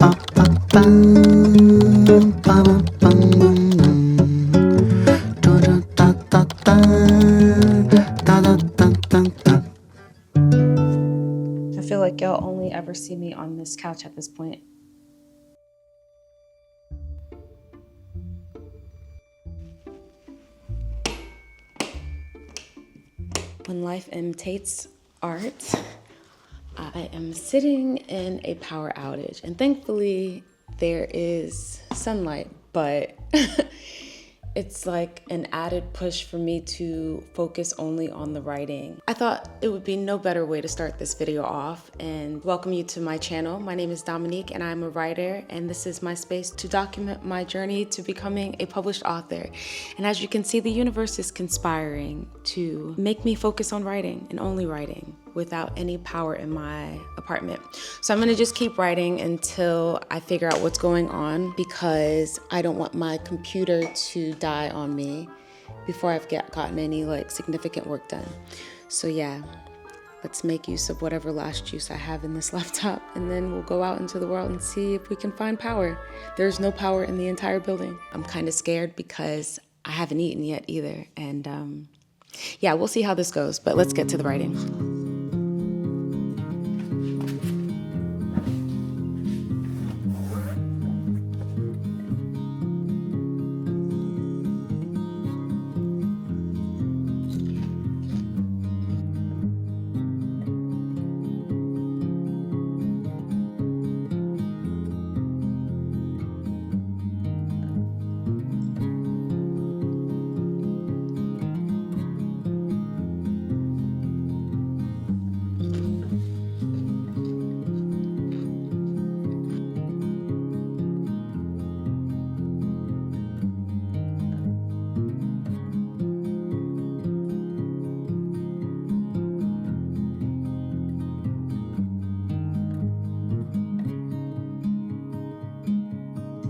I feel like y'all only ever see me on this couch at this point. When life imitates art, I am sitting in a power outage, and thankfully there is sunlight, but it's like an added push for me to focus only on the writing. I thought it would be no better way to start this video off and welcome you to my channel. My name is Dominique and I'm a writer, and this is my space to document my journey to becoming a published author. And as you can see, the universe is conspiring to make me focus on writing and only writing without any power in my apartment. So I'm gonna just keep writing until I figure out what's going on, because I don't want my computer to die on me before I've gotten any significant work done. So yeah, let's make use of whatever last juice I have in this laptop, and then we'll go out into the world and see if we can find power. There's no power in the entire building. I'm kind of scared because I haven't eaten yet either. And yeah, we'll see how this goes, but let's get to the writing.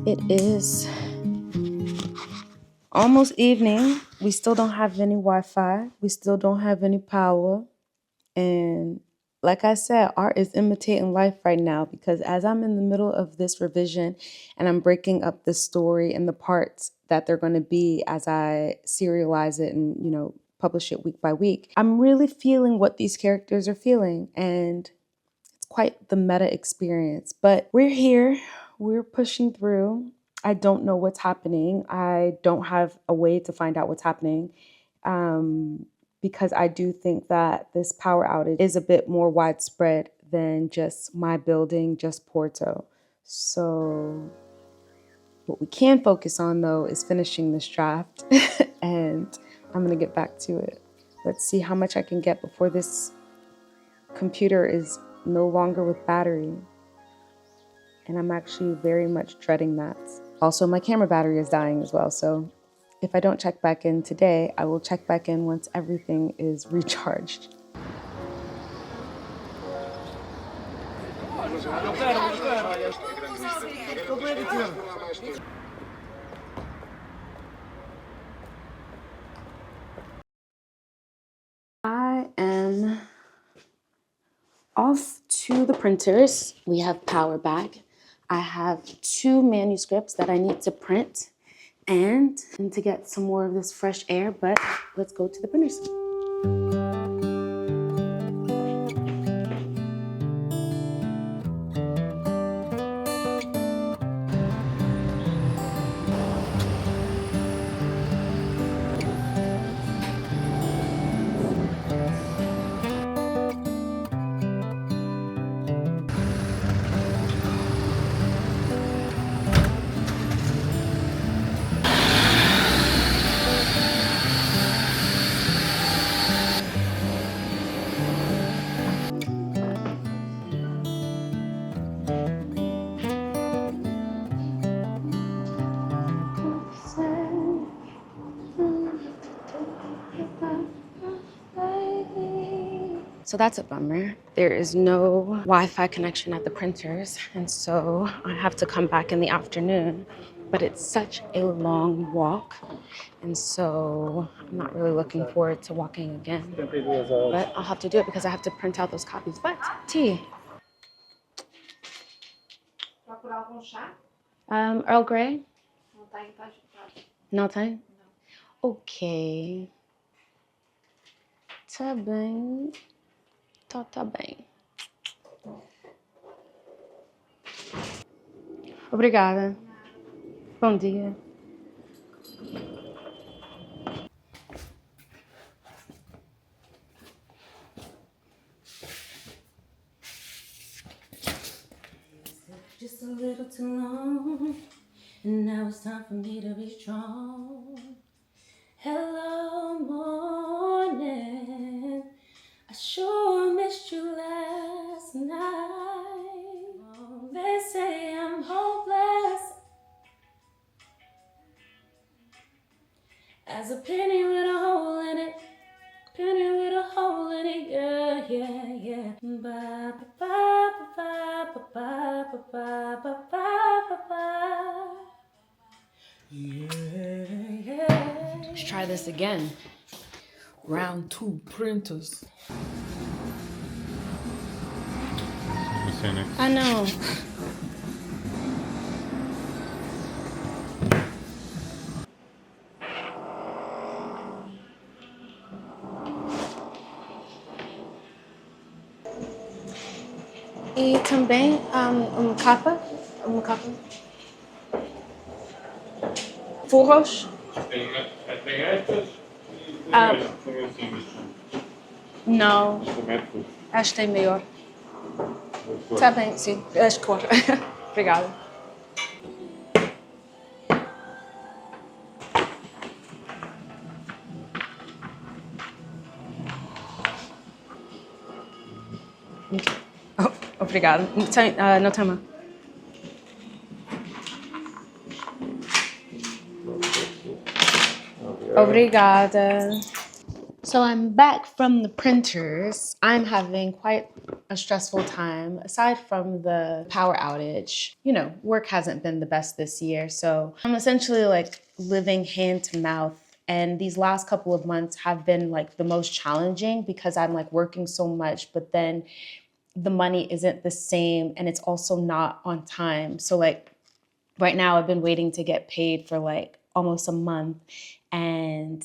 It is almost evening. We still don't have any Wi-Fi. We still don't have any power. And like I said, art is imitating life right now, because as I'm in the middle of this revision and I'm breaking up the story and the parts that they're going to be as I serialize it and, publish it week by week, I'm really feeling what these characters are feeling. And it's quite the meta experience. But we're here. We're pushing through. I don't know what's happening. I don't have a way to find out what's happening, because I do think that this power outage is a bit more widespread than just my building, just Porto. So what we can focus on, though, is finishing this draft, and I'm gonna get back to it. Let's see how much I can get before this computer is no longer with battery. And I'm actually very much dreading that. Also, my camera battery is dying as well, so if I don't check back in today, I will check back in once everything is recharged. I am off to the printers. We have power back. I have 2 manuscripts that I need to print and to get some more of this fresh air, but let's go to the printers. So that's a bummer. There is no Wi-Fi connection at the printers, and so I have to come back in the afternoon. But it's such a long walk, and so I'm not really looking forward to walking again. But I'll have to do it because I have to print out those copies. But tea. Earl Grey? Não tem? Ok. Tá bem. Tá bem. Obrigada. Bom dia. Just a little too long, and now it's time for me to be strong. Hello, morning. I sure missed you last night. Oh, they say I'm hopeless as a penny with a hole in it. Penny with a hole in it, yeah, yeah, yeah. Ba ba ba ba ba ba ba ba ba ba ba. Yeah, yeah. Let's try this again. Round 2 printers. I know. E também capa, uma capa. Forros. Tem estas e tem assim. Não, Metros. acho que tem maior. Tá bem, sim, as cores. Obrigada. Oh, obrigada. Não tem uma. Obrigada. So I'm back from the printers. I'm having quite a stressful time. Aside from the power outage, you know, work hasn't been the best this year. So I'm essentially like living hand to mouth. And these last couple of months have been like the most challenging because I'm like working so much, but then the money isn't the same and it's also not on time. So like right now I've been waiting to get paid for like almost a month. And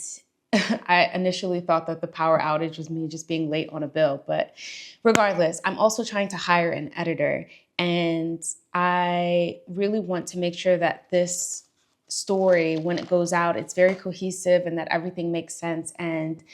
I initially thought that the power outage was me just being late on a bill. But regardless, I'm also trying to hire an editor. And I really want to make sure that this story, when it goes out, it's very cohesive and that everything makes sense. And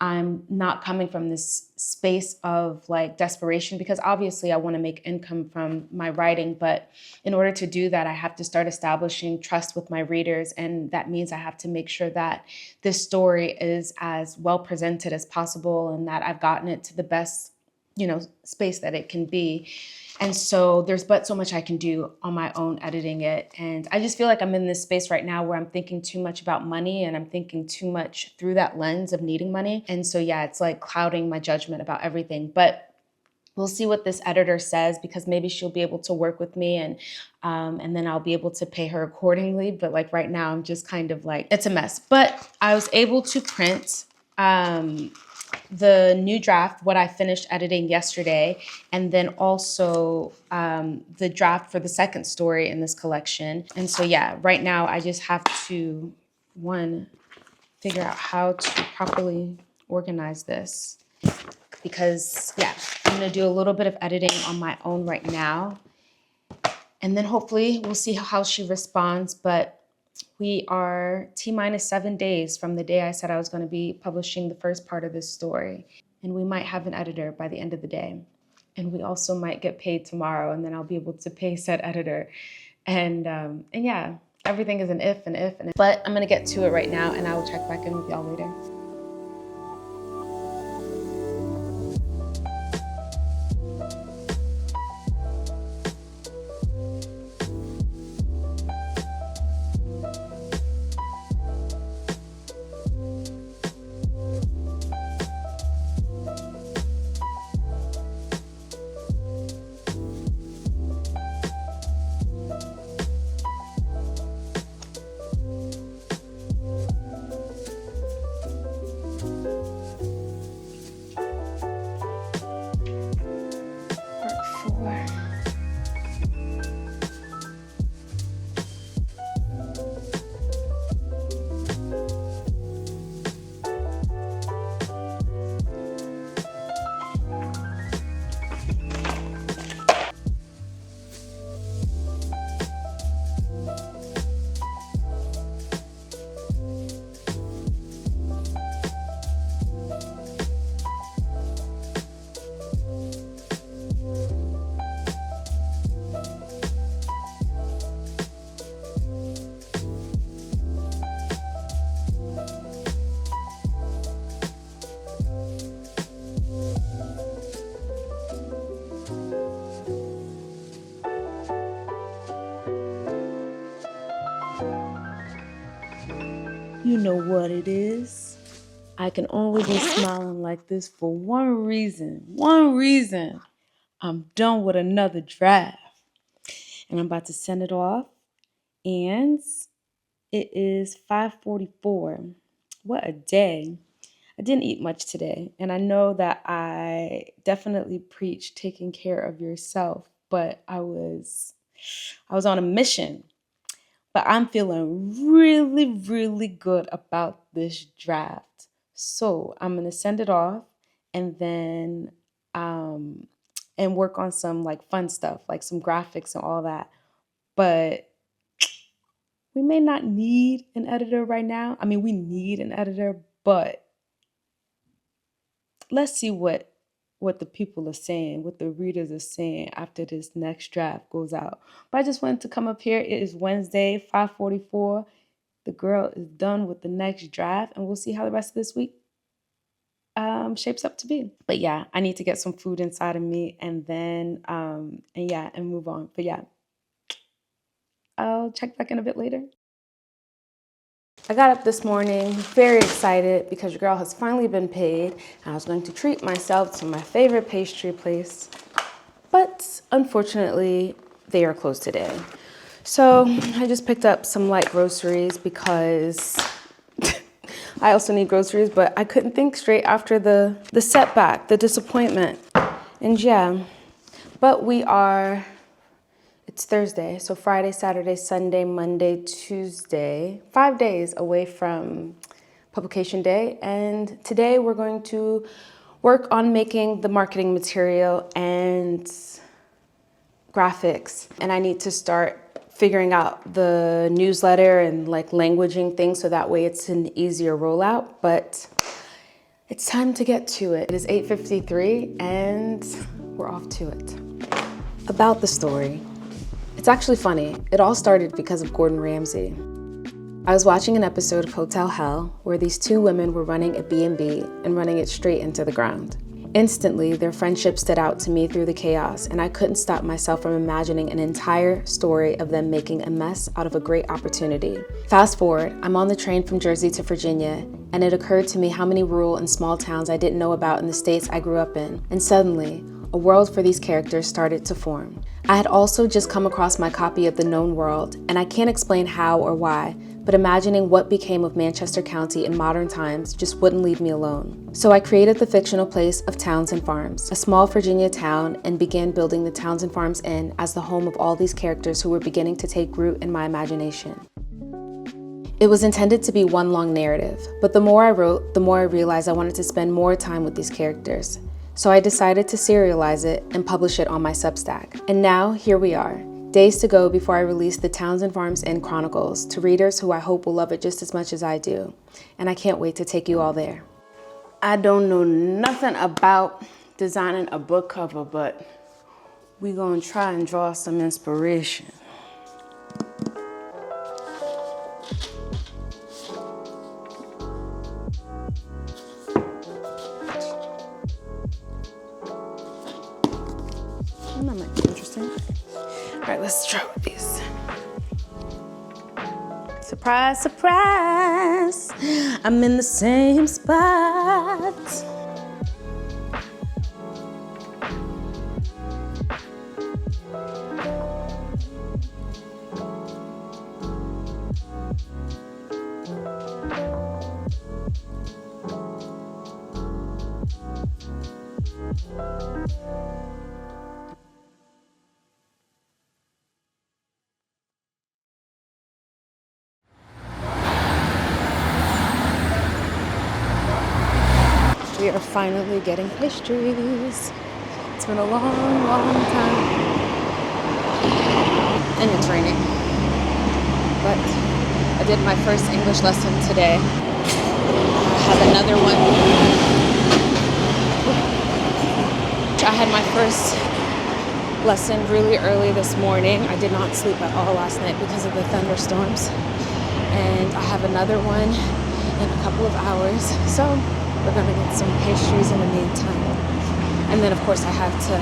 I'm not coming from this space of like desperation because obviously I want to make income from my writing. But in order to do that, I have to start establishing trust with my readers. And that means I have to make sure that this story is as well presented as possible and that I've gotten it to the best, you know, space that it can be. And so there's but so much I can do on my own editing it. And I just feel like I'm in this space right now where I'm thinking too much about money and I'm thinking too much through that lens of needing money. And so, yeah, it's like clouding my judgment about everything. But we'll see what this editor says because maybe she'll be able to work with me and then I'll be able to pay her accordingly. But like right now, I'm just kind of like, it's a mess. But I was able to print the new draft, what I finished editing yesterday, and then also the draft for the second story in this collection. And so, yeah, right now I just have to, one, figure out how to properly organize this because, yeah, I'm gonna do a little bit of editing on my own right now. And then hopefully we'll see how she responds, but we are T-minus 7 days from the day I said I was going to be publishing the first part of this story. And we might have an editor by the end of the day. And we also might get paid tomorrow, and then I'll be able to pay said editor. And yeah, everything is an if and if and if. But I'm going to get to it right now, and I will check back in with y'all later. You know what it is. I can only be smiling like this for one reason. One reason. I'm done with another draft. And I'm about to send it off. And it is 5:44. What a day. I didn't eat much today. And I know that I definitely preach taking care of yourself, but I was on a mission. But I'm feeling really, really good about this draft. So I'm gonna send it off and then and work on some like fun stuff, like some graphics and all that. But we may not need an editor right now. I mean, we need an editor, but let's see what the people are saying, what the readers are saying after this next draft goes out. But I just wanted to come up here. It is Wednesday, 5:44. The girl is done with the next draft, and we'll see how the rest of this week shapes up to be. But yeah, I need to get some food inside of me and then and move on. But yeah, I'll check back in a bit later. I got up this morning very excited because your girl has finally been paid and I was going to treat myself to my favorite pastry place. But unfortunately, they are closed today. So I just picked up some light groceries because I also need groceries, but I couldn't think straight after the setback, the disappointment. And yeah, but it's Thursday, so Friday, Saturday, Sunday, Monday, Tuesday, 5 days away from publication day. And today we're going to work on making the marketing material and graphics. And I need to start figuring out the newsletter and like languaging things so that way it's an easier rollout. But it's time to get to it. It is 8:53 and we're off to it. About the story. It's actually funny. It all started because of Gordon Ramsay. I was watching an episode of Hotel Hell where these two women were running a B&B and running it straight into the ground. Instantly, their friendship stood out to me through the chaos, and I couldn't stop myself from imagining an entire story of them making a mess out of a great opportunity. Fast forward, I'm on the train from Jersey to Virginia, and it occurred to me how many rural and small towns I didn't know about in the states I grew up in. And suddenly, a world for these characters started to form. I had also just come across my copy of The Known World, and I can't explain how or why, but imagining what became of Manchester County in modern times just wouldn't leave me alone. So I created the fictional place of Towns and Farms, a small Virginia town, and began building the Towns and Farms Inn as the home of all these characters who were beginning to take root in my imagination. It was intended to be one long narrative, but the more I wrote, the more I realized I wanted to spend more time with these characters. So I decided to serialize it and publish it on my Substack. And now, here we are. Days to go before I release the Towns and Farms Inn Chronicles to readers who I hope will love it just as much as I do. And I can't wait to take you all there. I don't know nothing about designing a book cover, but we're gonna try and draw some inspiration. That might be interesting. All right, let's try with these. Surprise, surprise, I'm in the same spot. We are finally getting pastries. It's been a long, long time. And it's raining. But I did my first English lesson today. I have another one. I had my first lesson really early this morning. I did not sleep at all last night because of the thunderstorms. And I have another one in a couple of hours. So we're gonna get some pastries in the meantime. And then of course I have to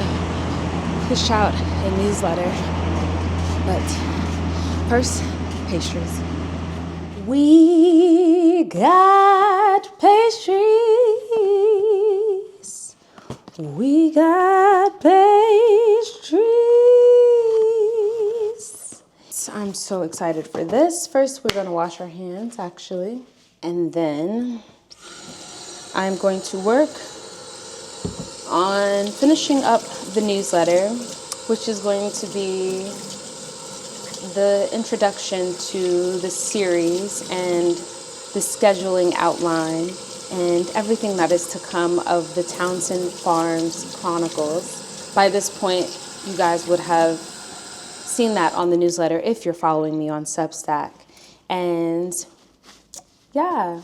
push out a newsletter. But first, pastries. We We got pastries. We got pastries. So I'm so excited for this. First, we're gonna wash our hands, actually. And then I'm going to work on finishing up the newsletter, which is going to be the introduction to the series and the scheduling outline and everything that is to come of the Townsend Farms Chronicles. By this point, you guys would have seen that on the newsletter if you're following me on Substack. And yeah,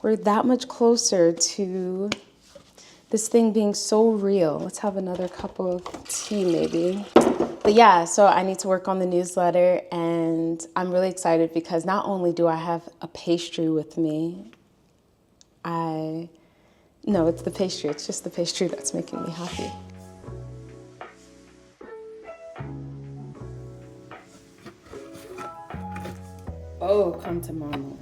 we're that much closer to this thing being so real. Let's have another cup of tea maybe. But yeah, so I need to work on the newsletter, and I'm really excited because not only do I have a pastry with me, no, it's the pastry. It's just the pastry that's making me happy. Oh, come to mama.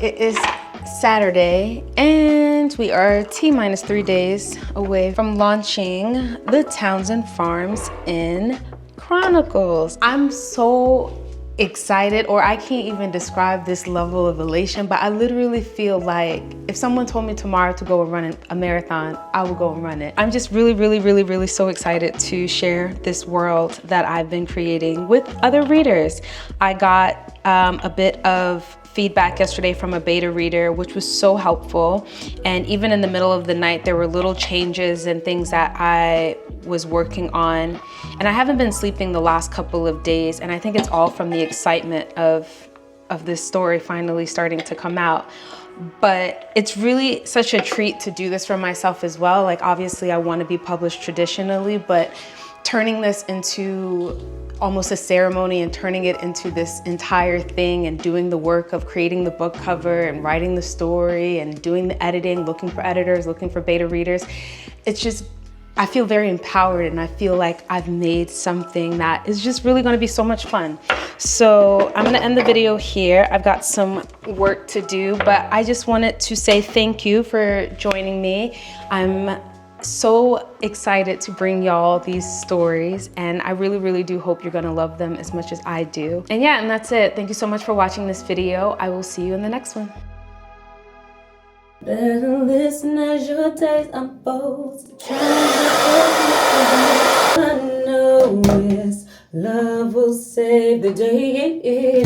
It is Saturday, and we are T-minus 3 days away from launching the Townsend Farms in Chronicles. I'm so excited, or I can't even describe this level of elation, but I literally feel like if someone told me tomorrow to go and run a marathon, I would go and run it. I'm just really so excited to share this world that I've been creating with other readers. I got a bit of feedback yesterday from a beta reader, which was so helpful. And even in the middle of the night, there were little changes and things that I was working on. And I haven't been sleeping the last couple of days, and I think it's all from the excitement of this story finally starting to come out. But it's really such a treat to do this for myself as well. Like, obviously I want to be published traditionally, but turning this into almost a ceremony and turning it into this entire thing and doing the work of creating the book cover and writing the story and doing the editing, looking for editors, looking for beta readers. It's just, I feel very empowered, and I feel like I've made something that is just really gonna be so much fun. So I'm gonna end the video here. I've got some work to do, but I just wanted to say thank you for joining me. I'm so excited to bring y'all these stories, and I really do hope you're gonna love them as much as I do. And yeah, and that's it. Thank you so much for watching this video. I will see you in the next one. Better listen as your taste unfolds. I know it's love will save the day.